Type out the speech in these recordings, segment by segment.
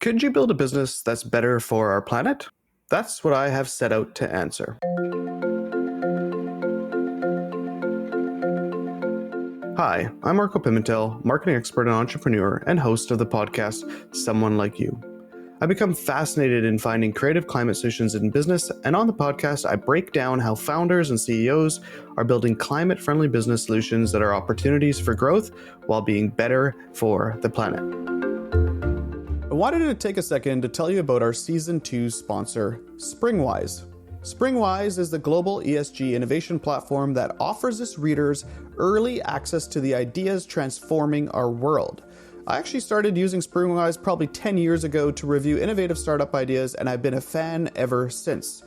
Could you build a business that's better for our planet? That's what I have set out to answer. Hi, I'm Marco Pimentel, marketing expert and entrepreneur, and host of the podcast Someone Like You. I become fascinated in finding creative climate solutions in business, and on the podcast, I break down how founders and CEOs are building climate-friendly business solutions that are opportunities for growth while being better for the planet. I wanted to take a second to tell you about our Season 2 sponsor, Springwise. Springwise is the global ESG innovation platform that offers its readers early access to the ideas transforming our world. I actually started using Springwise probably 10 years ago to review innovative startup ideas, and I've been a fan ever since.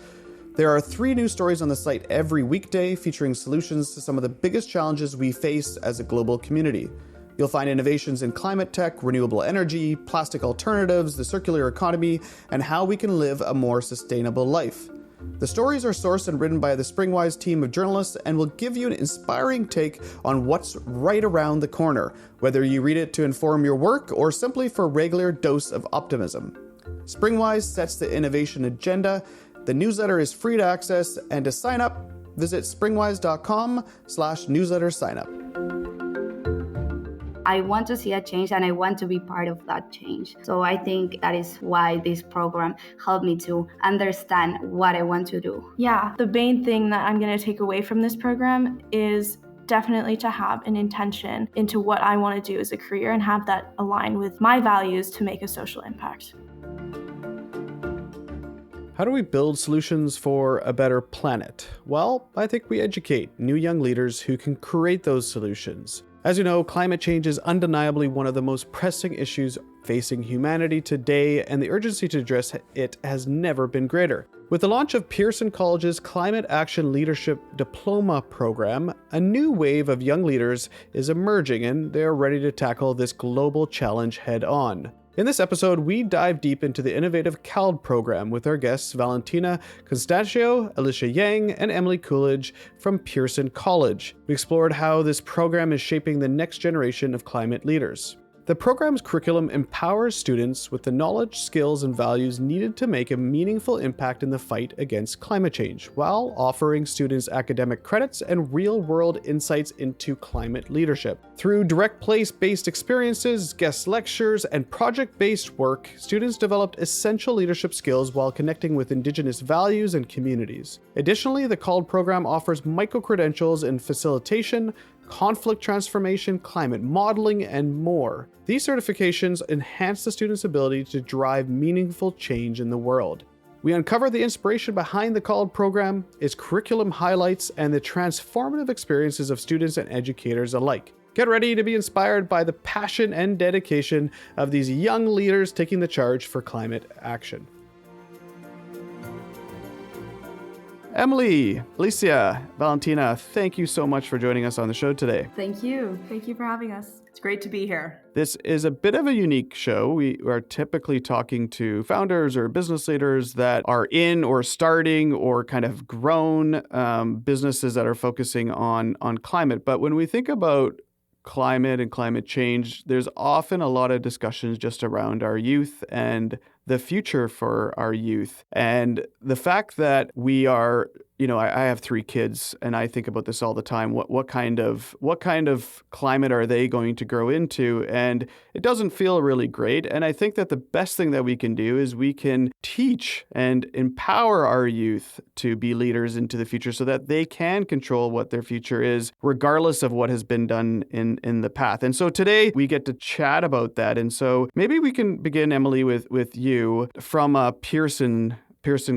There are 3 new stories on the site every weekday featuring solutions to some of the biggest challenges we face as a global community. You'll find innovations in climate tech, renewable energy, plastic alternatives, the circular economy, and how we can live a more sustainable life. The stories are sourced and written by the Springwise team of journalists and will give you an inspiring take on what's right around the corner, whether you read it to inform your work or simply for a regular dose of optimism. Springwise sets the innovation agenda. The newsletter is free to access, and to sign up, visit springwise.com/newsletter signup. I want to see a change and I want to be part of that change. So I think that is why this program helped me to understand what I want to do. Yeah, the main thing that I'm going to take away from this program is definitely to have an intention into what I want to do as a career and have that align with my values to make a social impact. How do we build solutions for a better planet? Well, I think we educate new young leaders who can create those solutions. As you know, climate change is undeniably one of the most pressing issues facing humanity today, and the urgency to address it has never been greater. With the launch of Pearson College's Climate Action Leadership Diploma program, a new wave of young leaders is emerging, and they're ready to tackle this global challenge head on. In this episode, we dive deep into the innovative CALD program with our guests Valentina Constancio, Alicia Yang, and Emily Coolidge from Pearson College. We explored how this program is shaping the next generation of climate leaders. The program's curriculum empowers students with the knowledge, skills, and values needed to make a meaningful impact in the fight against climate change, while offering students academic credits and real-world insights into climate leadership. Through direct place-based experiences, guest lectures, and project-based work, students developed essential leadership skills while connecting with Indigenous values and communities. Additionally, the CALD program offers micro-credentials in facilitation, conflict transformation, climate modeling, and more. These certifications enhance the students' ability to drive meaningful change in the world. We uncover the inspiration behind the CALD program, its curriculum highlights, and the transformative experiences of students and educators alike. Get ready to be inspired by the passion and dedication of these young leaders taking the charge for climate action. Emily, Alicia, Valentina, thank you so much for joining us on the show today. Thank you. Thank you for having us. It's great to be here. This is a bit of a unique show. We are typically talking to founders or business leaders that are in or starting or kind of grown businesses that are focusing on climate. But when we think about climate and climate change, there's often a lot of discussions just around our youth and the future for our youth. And the fact that we are, I have 3 kids and I think about this all the time. What kind of climate are they going to grow into? And it doesn't feel really great. And I think that the best thing that we can do is we can teach and empower our youth to be leaders into the future so that they can control what their future is, regardless of what has been done in the past. And so today we get to chat about that. And so maybe we can begin, Emily, with you from a Pearson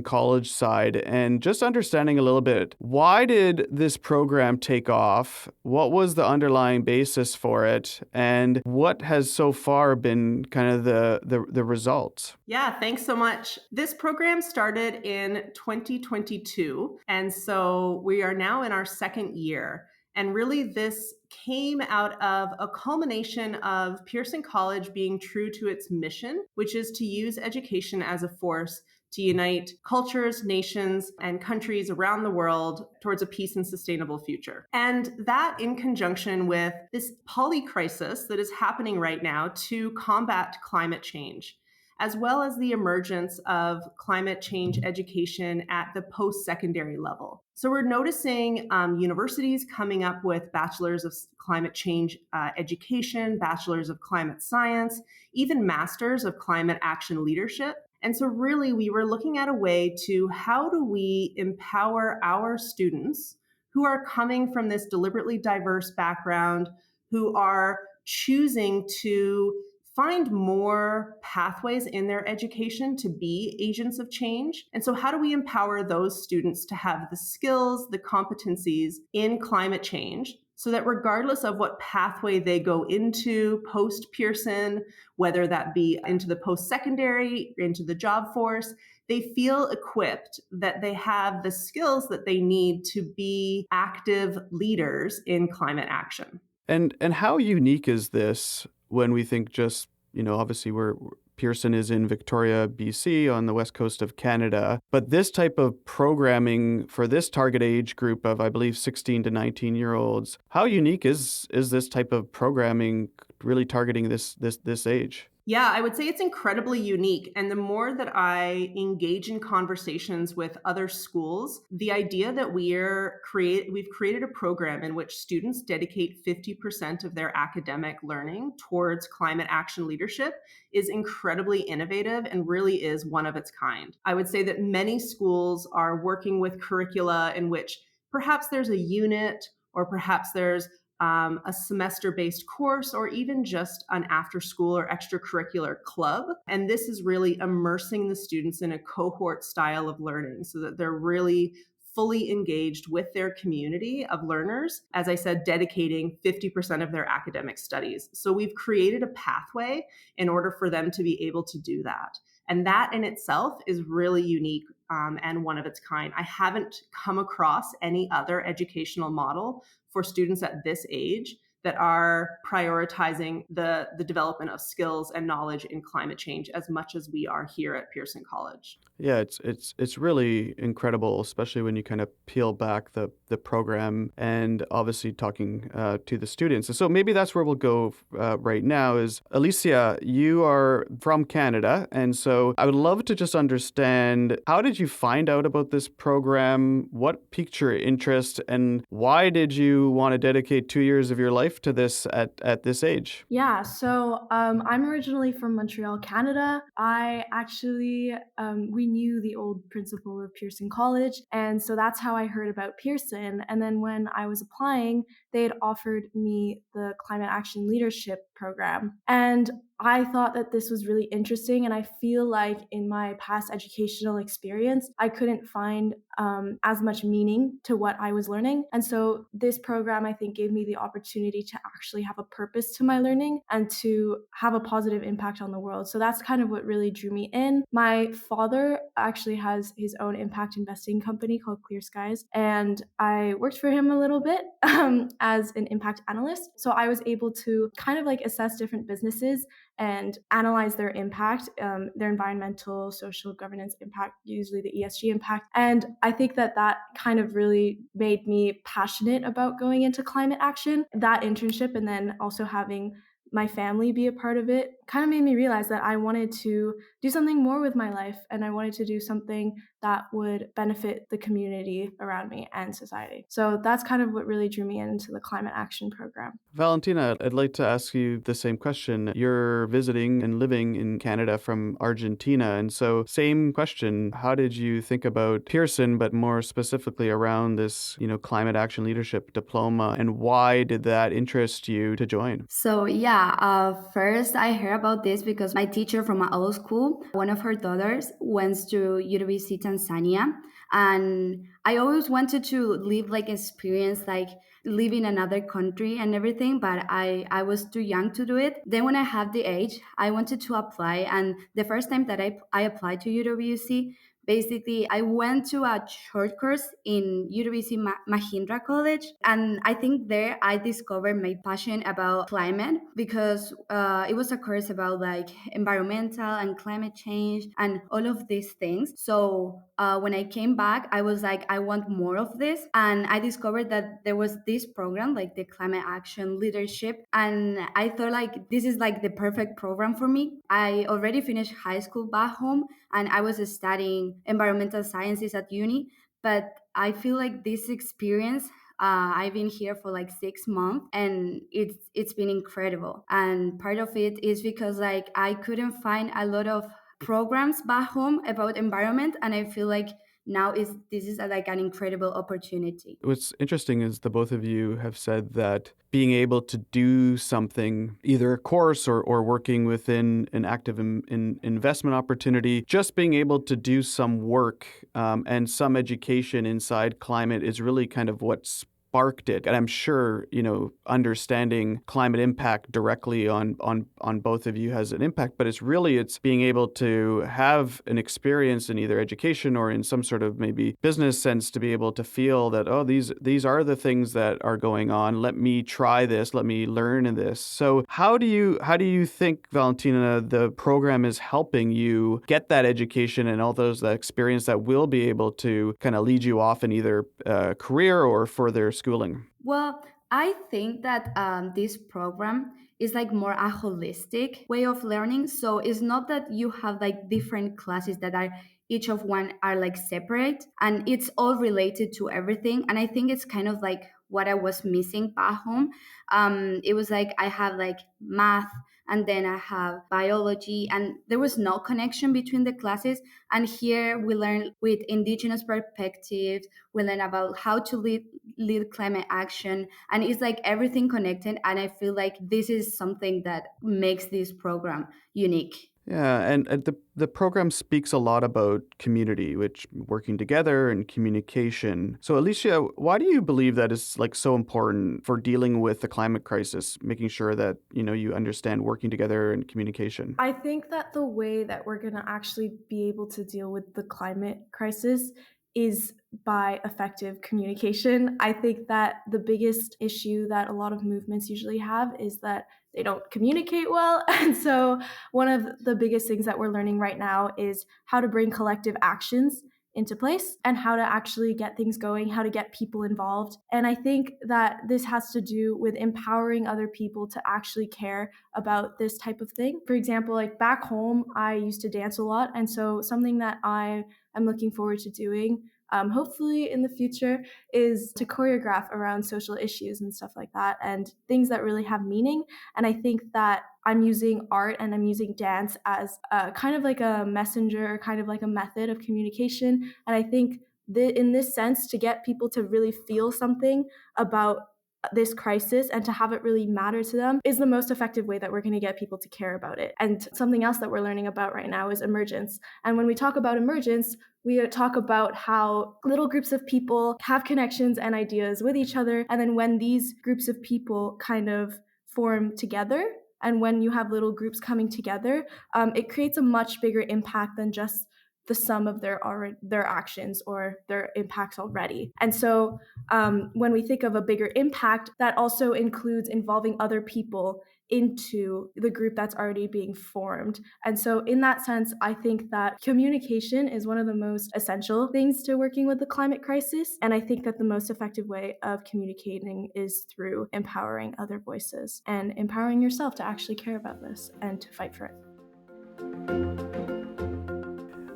College side and just understanding a little bit, why did this program take off? What was the underlying basis for it? And what has so far been kind of the results? Yeah, thanks so much. This program started in 2022. And so we are now in our 2nd year. And really, this came out of a culmination of Pearson College being true to its mission, which is to use education as a force to unite cultures, nations, and countries around the world towards a peace and sustainable future. And that, in conjunction with this polycrisis that is happening right now to combat climate change. as well as the emergence of climate change education at the post-secondary level. So we're noticing universities coming up with bachelors of climate change education, bachelors of climate science, even masters of climate action leadership. And so really we were looking at a way to how do we empower our students who are coming from this deliberately diverse background, who are choosing to find more pathways in their education to be agents of change. And so how do we empower those students to have the skills, the competencies in climate change so that regardless of what pathway they go into post Pearson, whether that be into the post-secondary, into the job force, they feel equipped that they have the skills that they need to be active leaders in climate action. And how unique is this when we think just, obviously Pearson is in Victoria, BC on the west coast of Canada, but this type of programming for this target age group of, I believe, 16 to 19-year-olds, how unique is this type of programming really targeting this age? Yeah, I would say it's incredibly unique. And the more that I engage in conversations with other schools, the idea that we've created a program in which students dedicate 50% of their academic learning towards climate action leadership is incredibly innovative and really is one of its kind. I would say that many schools are working with curricula in which perhaps there's a unit or perhaps there's a semester-based course, or even just an after-school or extracurricular club. And this is really immersing the students in a cohort style of learning so that they're really fully engaged with their community of learners, as I said, dedicating 50% of their academic studies. So we've created a pathway in order for them to be able to do that. And that in itself is really unique and one of its kind. I haven't come across any other educational model for students at this age that are prioritizing the development of skills and knowledge in climate change as much as we are here at Pearson College. Yeah, it's really incredible, especially when you kind of peel back the program and obviously talking to the students. And so maybe that's where we'll go right now is, Alicia, you are from Canada. And so I would love to just understand, how did you find out about this program? What piqued your interest? And why did you want to dedicate 2 years of your life to this at this age? Yeah, so I'm originally from Montreal, Canada. I actually, we knew the old principal of Pearson College, and so that's how I heard about Pearson. And then when I was applying, they had offered me the Climate Action Leadership program. And I thought that this was really interesting, and I feel like in my past educational experience, I couldn't find as much meaning to what I was learning. And so this program, I think, gave me the opportunity to actually have a purpose to my learning and to have a positive impact on the world. So that's kind of what really drew me in. My father actually has his own impact investing company called Clear Skies, and I worked for him a little bit as an impact analyst. So I was able to kind of like assess different businesses and analyze their impact, their environmental, social, governance impact, usually the ESG impact. And I think that kind of really made me passionate about going into climate action. That internship and then also having my family be a part of it kind of made me realize that I wanted to do something more with my life, and I wanted to do something that would benefit the community around me and society. So that's kind of what really drew me into the climate action program. Valentina, I'd like to ask you the same question. You're visiting and living in Canada from Argentina. And so same question, how did you think about Pearson, but more specifically around this, climate action leadership diploma, and why did that interest you to join? So first I heard about this because my teacher from my old school, one of her daughters went to University Tanzania, and I always wanted to live experience live in another country and everything, but I was too young to do it. Then when I had the age, I wanted to apply, and the first time that I applied to UWC Basically, I went to a short course in University Mahindra College, and I think there I discovered my passion about climate because it was a course about like environmental and climate change and all of these things. So when I came back, I was like, I want more of this, and I discovered that there was this program like the Climate Action Leadership, and I thought like this is like the perfect program for me. I already finished high school back home and I was studying environmental sciences at uni. But I feel like this experience, I've been here for like 6 months, and it's been incredible. And part of it is because like I couldn't find a lot of programs back home about environment, and I feel like now is this is like an incredible opportunity. What's interesting is the both of you have said that being able to do something, either a course or working within an active investment opportunity, just being able to do some work and some education inside climate is really kind of what sparked it. And I'm sure, understanding climate impact directly on both of you has an impact, but it's being able to have an experience in either education or in some sort of maybe business sense to be able to feel that, oh, these are the things that are going on. Let me try this. Let me learn in this. So how do you think, Valentina, the program is helping you get that education and all that experience that will be able to kind of lead you off in either career or further schooling? Well, I think that this program is like more a holistic way of learning. So it's not that you have like different classes that are each of one are like separate, and it's all related to everything. And I think it's kind of like what I was missing back home. It was like I have like math, and then I have biology, and there was no connection between the classes. And here we learn with indigenous perspectives, we learn about how to lead climate action, and it's like everything connected. And I feel like this is something that makes this program unique. Yeah, and the program speaks a lot about community, which working together and communication. So Alicia, why do you believe that is like so important for dealing with the climate crisis, making sure that, you understand working together and communication? I think that the way that we're going to actually be able to deal with the climate crisis is by effective communication. I think that the biggest issue that a lot of movements usually have is that they don't communicate well. And so one of the biggest things that we're learning right now is how to bring collective actions into place and how to actually get things going, how to get people involved. And I think that this has to do with empowering other people to actually care about this type of thing. For example, like back home, I used to dance a lot. And so something that I am looking forward to doing hopefully in the future is to choreograph around social issues and stuff like that, and things that really have meaning. And I think that I'm using art and I'm using dance as kind of like a messenger, kind of like a method of communication. And I think in this sense, to get people to really feel something about this crisis and to have it really matter to them is the most effective way that we're going to get people to care about it. And something else that we're learning about right now is emergence. And when we talk about emergence, we talk about how little groups of people have connections and ideas with each other. And then when these groups of people kind of form together, and when you have little groups coming together, it creates a much bigger impact than just the sum of their actions or their impacts already. And so when we think of a bigger impact, that also includes involving other people into the group that's already being formed. And so in that sense, I think that communication is one of the most essential things to working with the climate crisis. And I think that the most effective way of communicating is through empowering other voices and empowering yourself to actually care about this and to fight for it.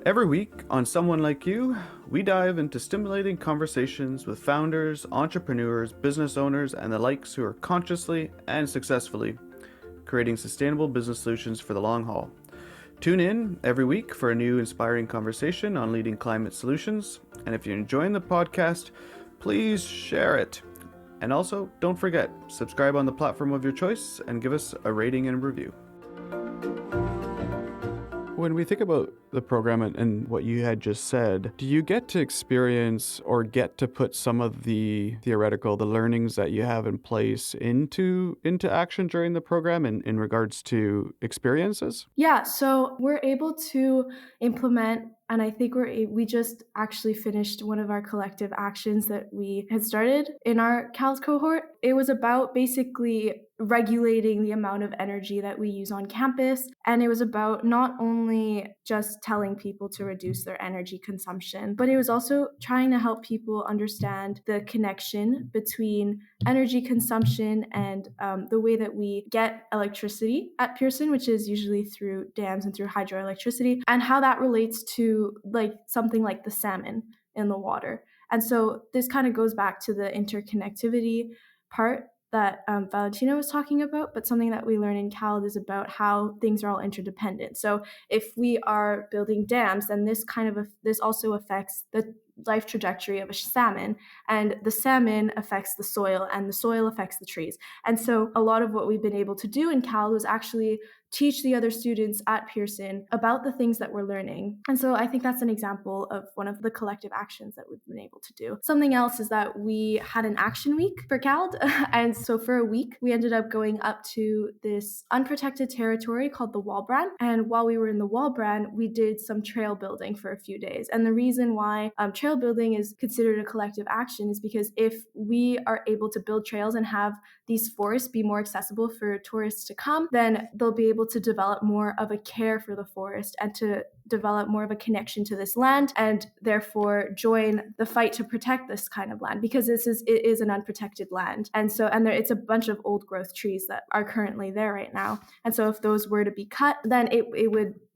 Every week on Someone Like You, we dive into stimulating conversations with founders, entrepreneurs, business owners, and the likes who are consciously and successfully creating sustainable business solutions for the long haul. Tune in every week for a new inspiring conversation on leading climate solutions. And if you're enjoying the podcast, please share it. And also, don't forget, subscribe on the platform of your choice and give us a rating and review. When we think about the program and what you had just said, do you get to experience or get to put some of the theoretical, the learnings that you have in place into action during the program in regards to experiences? Yeah, so we're able to implement, and I think we just actually finished one of our collective actions that we had started in our CALS cohort. It was about basically regulating the amount of energy that we use on campus, and it was about not only just telling people to reduce their energy consumption, but it was also trying to help people understand the connection between energy consumption and the way that we get electricity at Pearson, which is usually through dams and through hydroelectricity, and how that relates to like something like the salmon in the water. And so this kind of goes back to the interconnectivity part that Valentina was talking about, but something that we learn in CALD is about how things are all interdependent. So if we are building dams, then this also affects the life trajectory of a salmon, and the salmon affects the soil, and the soil affects the trees. And so a lot of what we've been able to do in CALD was actually teach the other students at Pearson about the things that we're learning. And so I think that's an example of one of the collective actions that we've been able to do. Something else is that we had an action week for CALD. And so for a week, we ended up going up to this unprotected territory called the Walbrand. And while we were in the Walbrand, we did some trail building for a few days. And the reason why trail building is considered a collective action is because if we are able to build trails and have these forests be more accessible for tourists to come, then they'll be able to develop more of a care for the forest and to develop more of a connection to this land, and therefore join the fight to protect this kind of land, because it is an unprotected land. And so it's a bunch of old growth trees that are currently there right now. And so if those were to be cut, then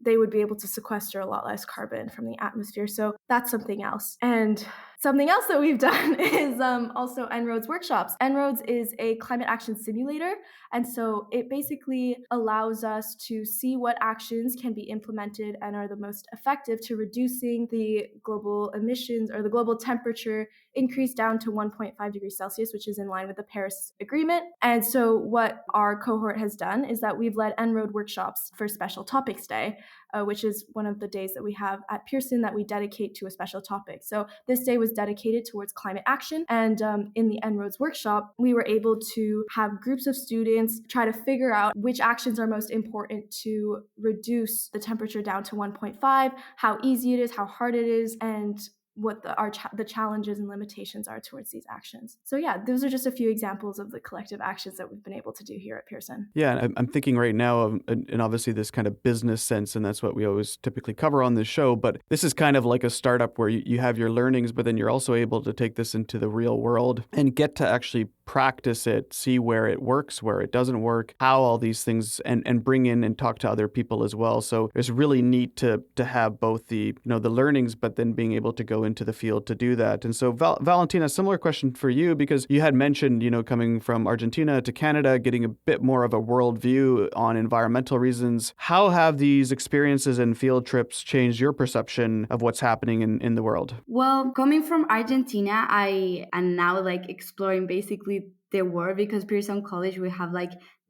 they would be able to sequester a lot less carbon from the atmosphere. So that's something else. And something else that we've done is also En-ROADS workshops. En-ROADS is a climate action simulator. And so it basically allows us to see what actions can be implemented and are the most effective to reducing the global emissions or the global temperature increase down to 1.5 degrees Celsius, which is in line with the Paris Agreement. And so what our cohort has done is that we've led En-ROAD workshops for Special Topics Day, which is one of the days that we have at Pearson that we dedicate to a special topic. So this day was dedicated towards climate action. And in the En-ROADS workshop, we were able to have groups of students try to figure out which actions are most important to reduce the temperature down to 1.5, how easy it is, how hard it is, and what the challenges and limitations are towards these actions. So yeah, those are just a few examples of the collective actions that we've been able to do here at Pearson. Yeah, and I'm thinking right now of, and obviously this kind of business sense, and that's what we always typically cover on this show, but this is kind of like a startup where you have your learnings, but then you're also able to take this into the real world and get to actually practice it, see where it works, where it doesn't work, how all these things, and bring in and talk to other people as well. So it's really neat to have both the learnings, but then being able to go into the field to do that. And so Valentina, similar question for you, because you had mentioned, coming from Argentina to Canada, getting a bit more of a worldview on environmental reasons. How have these experiences and field trips changed your perception of what's happening in the world? Well, coming from Argentina, I am now exploring basically the world, because Pearson College, we have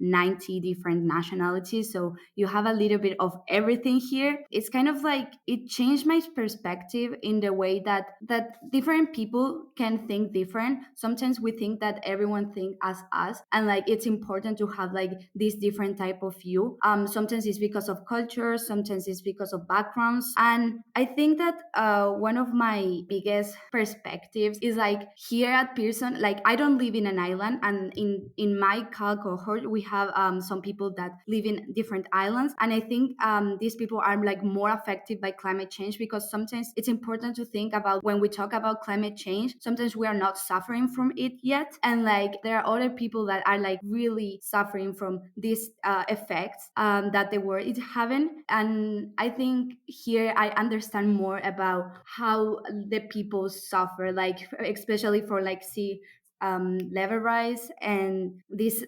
90 different nationalities. So you have a little bit of everything here. It's kind of it changed my perspective in the way that different people can think different. Sometimes we think that everyone thinks as us, and it's important to have this different type of view. Sometimes it's because of culture, sometimes it's because of backgrounds. And I think that one of my biggest perspectives is here at Pearson, I don't live in an island, and in my cohort we have some people that live in different islands, and I think these people are more affected by climate change, because sometimes it's important to think about, when we talk about climate change, sometimes we are not suffering from it yet, and there are other people that are really suffering from these effects that the world is having. And I think here I understand more about how the people suffer, especially for sea level rise, and this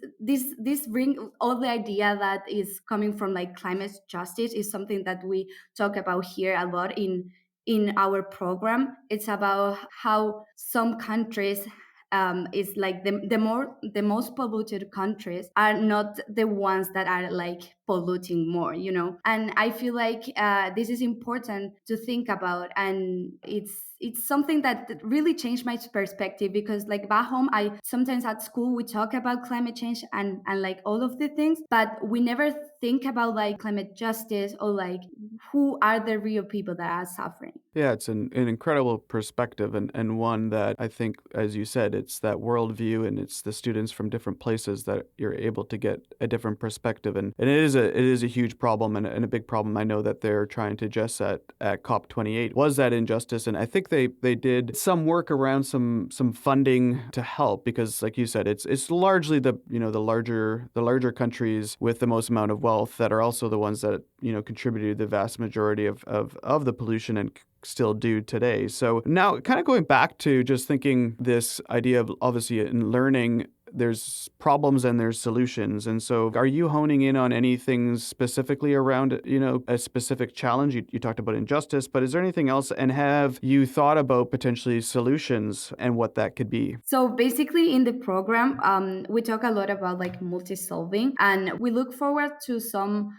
bring all the idea that is coming from climate justice is something that we talk about here a lot in our program. It's about how some countries is like the most polluted countries are not the ones that are like polluting more, you know. And I feel like this is important to think about, and it's something that really changed my perspective, because like back home, I sometimes at school we talk about climate change and like all of the things, but we never think about like climate justice or like who are the real people that are suffering. Yeah, it's an incredible perspective, and one that I think, as you said, it's that worldview, and it's the students from different places that you're able to get a different perspective. And it is a huge problem, and a big problem I know that they're trying to address at COP28 was that injustice. And I think they did some work around some funding to help, because like you said, it's largely the larger countries with the most amount of wealth that are also the ones that contributed the vast majority of the pollution and still do today. So now kind of going back to just thinking this idea of obviously in learning, there's problems and there's solutions. And so are you honing in on anything specifically around, a specific challenge? You talked about injustice, but is there anything else? And have you thought about potentially solutions and what that could be? So basically in the program, we talk a lot about like multi-solving, and we look forward to some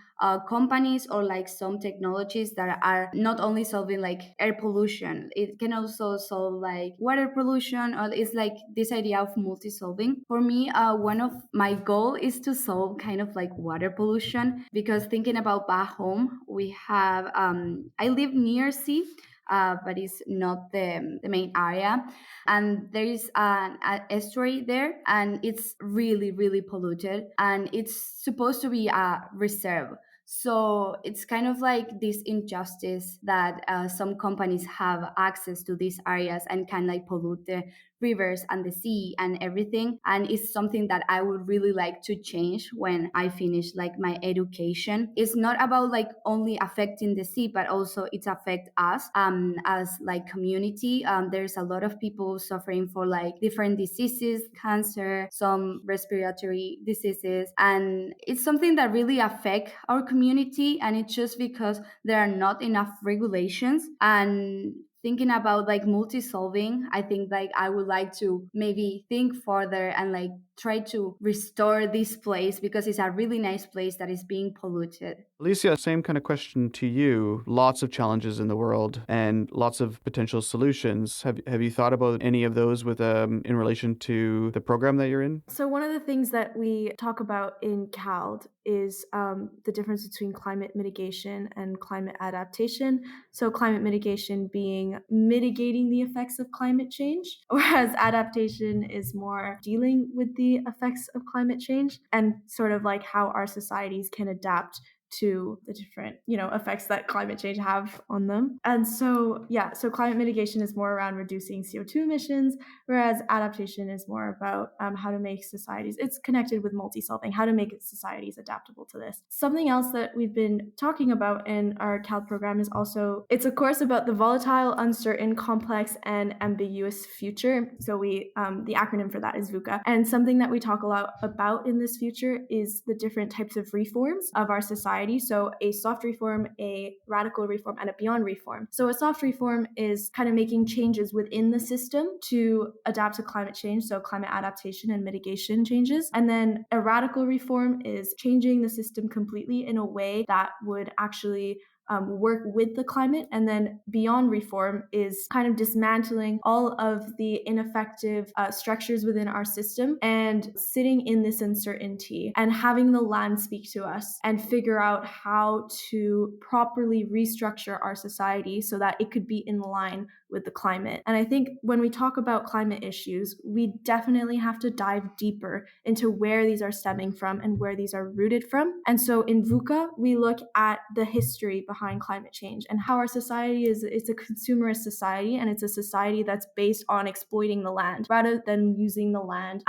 companies or like some technologies that are not only solving like air pollution, it can also solve like water pollution, or it's like this idea of multi-solving. For me, one of my goal is to solve kind of like water pollution, because thinking about back home, we have I live near sea, but it's not the main area. And there is an estuary there, and it's really, really polluted. And it's supposed to be a reserve. So it's kind of like this injustice that some companies have access to these areas and can like pollute the rivers and the sea and everything. And it's something that I would really like to change when I finish like my education. It's not about like only affecting the sea, but also it affects us as like community. There's a lot of people suffering for like different diseases, cancer, some respiratory diseases, and it's something that really affect our community. And it's just because there are not enough regulations. And thinking about like multi-solving, I think like I would like to maybe think further and like try to restore this place, because it's a really nice place that is being polluted. Alicia, same kind of question to you. Lots of challenges in the world and lots of potential solutions. Have you thought about any of those with in relation to the program that you're in? So one of the things that we talk about in CALD is the difference between climate mitigation and climate adaptation. So climate mitigation being mitigating the effects of climate change, whereas adaptation is more dealing with the effects of climate change, and sort of like how our societies can adapt to the different, effects that climate change have on them. And so climate mitigation is more around reducing CO2 emissions, whereas adaptation is more about how to make societies, it's connected with multi-solving, how to make societies adaptable to this. Something else that we've been talking about in our CALD program is also, it's a course about the volatile, uncertain, complex, and ambiguous future. So the acronym for that is VUCA. And something that we talk a lot about in this future is the different types of reforms of our society. So a soft reform, a radical reform, and a beyond reform. So a soft reform is kind of making changes within the system to adapt to climate change, so climate adaptation and mitigation changes. And then a radical reform is changing the system completely in a way that would actually work with the climate. And then beyond reform is kind of dismantling all of the ineffective structures within our system and sitting in this uncertainty and having the land speak to us and figure out how to properly restructure our society so that it could be in line with the climate. And I think when we talk about climate issues, we definitely have to dive deeper into where these are stemming from and where these are rooted from. And so in VUCA, we look at the history behind climate change and how our society it's a consumerist society, and it's a society that's based on exploiting the land rather than using the land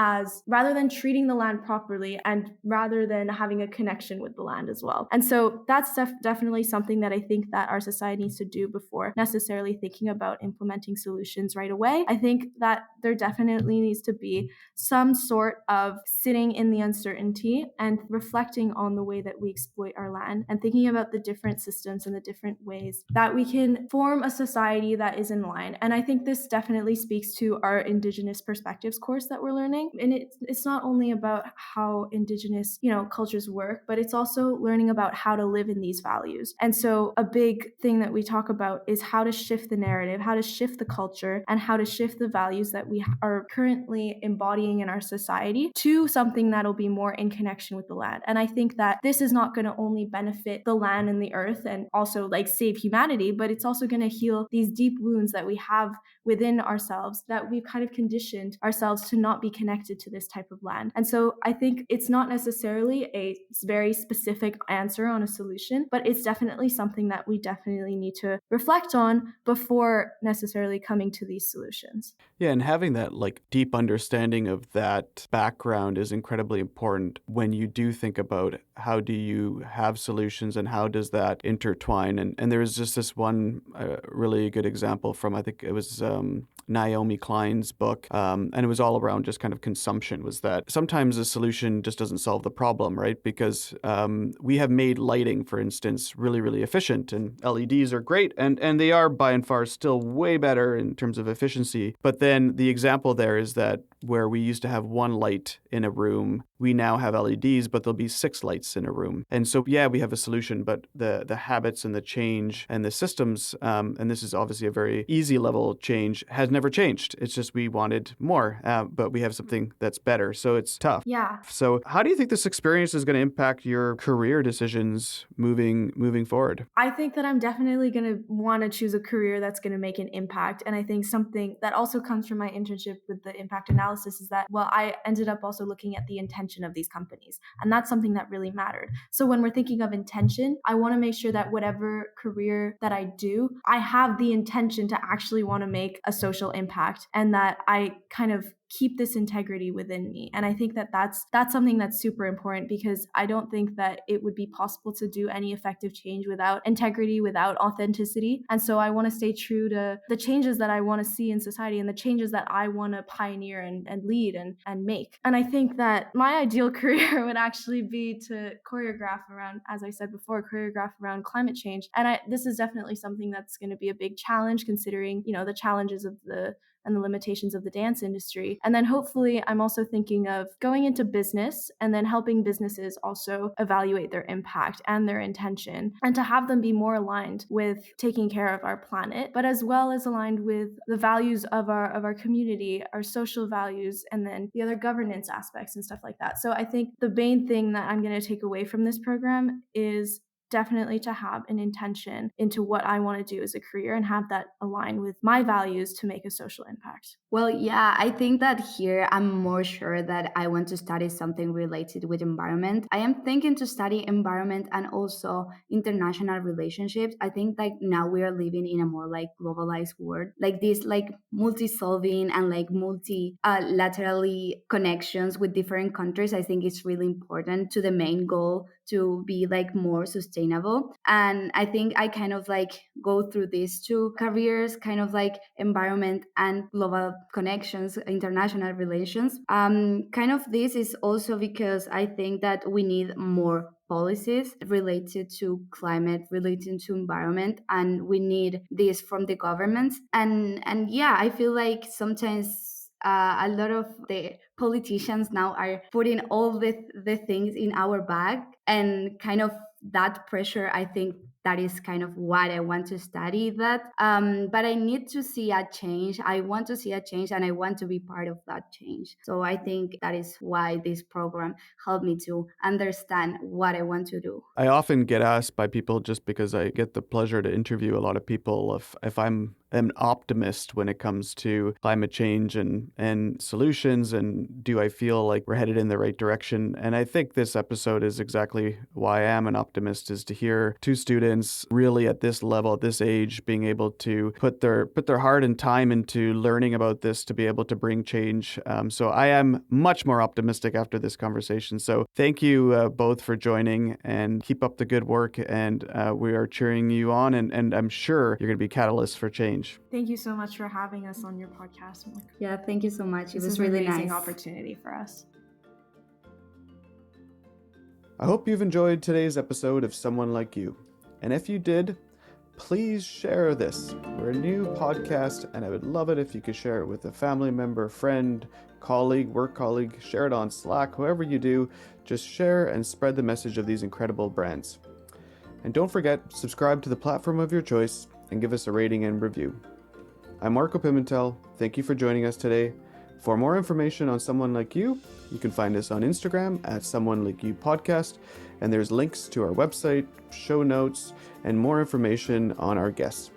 rather than treating the land properly, and rather than having a connection with the land as well. And so that's definitely something that I think that our society needs to do before necessarily thinking about implementing solutions right away. I think that there definitely needs to be some sort of sitting in the uncertainty and reflecting on the way that we exploit our land and thinking about the different systems systems and the different ways that we can form a society that is in line. And I think this definitely speaks to our Indigenous perspectives course that we're learning. And it's not only about how Indigenous, cultures work, but it's also learning about how to live in these values. And so a big thing that we talk about is how to shift the narrative, how to shift the culture, and how to shift the values that we are currently embodying in our society to something that'll be more in connection with the land. And I think that this is not going to only benefit the land and the earth and also save humanity, but it's also going to heal these deep wounds that we have within ourselves, that we've kind of conditioned ourselves to not be connected to this type of land. And so I think it's not necessarily a very specific answer on a solution, but it's definitely something that we definitely need to reflect on before necessarily coming to these solutions. Yeah, and having that deep understanding of that background is incredibly important when you do think about how do you have solutions and how does that intertwine. And there was just this one really good example from, I think it was Naomi Klein's book, and it was all around just kind of consumption, was that sometimes a solution just doesn't solve the problem, right? Because we have made lighting, for instance, really, really efficient, and LEDs are great, and they are by and far still way better in terms of efficiency. But then the example there is that where we used to have one light in a room, we now have LEDs, but there'll be 6 lights in a room. And so, yeah, we have a solution, but the habits and the change and the systems, and this is obviously a very easy level change, has never changed. It's just we wanted more, but we have something that's better. So it's tough. Yeah. So how do you think this experience is going to impact your career decisions moving forward? I think that I'm definitely going to want to choose a career that's going to make an impact. And I think something that also comes from my internship with the impact analysis is that, I ended up also looking at the intention of these companies. And that's something that really mattered. So when we're thinking of intention, I want to make sure that whatever career that I do, I have the intention to actually want to make a social impact, and that I kind of keep this integrity within me. And I think that that's something that's super important, because I don't think that it would be possible to do any effective change without integrity, without authenticity. And so I want to stay true to the changes that I want to see in society and the changes that I want to pioneer and lead and make. And I think that my ideal career would actually be to choreograph around, as I said before, choreograph around climate change. And this is definitely something that's going to be a big challenge, considering, the challenges of the limitations of the dance industry. And then hopefully I'm also thinking of going into business and then helping businesses also evaluate their impact and their intention, and to have them be more aligned with taking care of our planet, but as well as aligned with the values of our community, our social values, and then the other governance aspects and stuff like that. So I think the main thing that I'm going to take away from this program is definitely to have an intention into what I want to do as a career and have that align with my values to make a social impact. Well, yeah, I think that here I'm more sure that I want to study something related with environment. I am thinking to study environment and also international relationships. I think now we are living in a more globalized world, this multi-solving and multi-laterally connections with different countries. I think it's really important to the main goal to be more sustainable. And I think I kind of go through these two careers, kind of environment and global connections, international relations. Kind of this is also because I think that we need more policies related to climate, related to environment, and we need this from the governments. And yeah, I feel like sometimes a lot of the politicians now are putting all the things in our bag, and kind of that pressure, I think that is kind of what I want to study that. But I need to see a change. I want to see a change, and I want to be part of that change. So I think that is why this program helped me to understand what I want to do. I often get asked by people, just because I get the pleasure to interview a lot of people, if I'm an optimist when it comes to climate change and solutions, and do I feel like we're headed in the right direction? And I think this episode is exactly why I am an optimist, is to hear 2 students really at this level, at this age, being able to put their heart and time into learning about this to be able to bring change. So I am much more optimistic after this conversation. So thank you both for joining, and keep up the good work. And we are cheering you on, and I'm sure you're going to be catalysts for change. Thank you so much for having us on your podcast, Mike. Yeah, thank you so much. It This was is really an amazing nice opportunity for us. I hope you've enjoyed today's episode of Someone Like You. And if you did, please share this. We're a new podcast, and I would love it if you could share it with a family member, friend, colleague, work colleague. Share it on Slack, whoever you do. Just share and spread the message of these incredible brands. And don't forget, subscribe to the platform of your choice and give us a rating and review. I'm Marco Pimentel. Thank you for joining us today. For more information on Someone Like You, you can find us on Instagram at Someone Like You Podcast, and there's links to our website, show notes, and more information on our guests.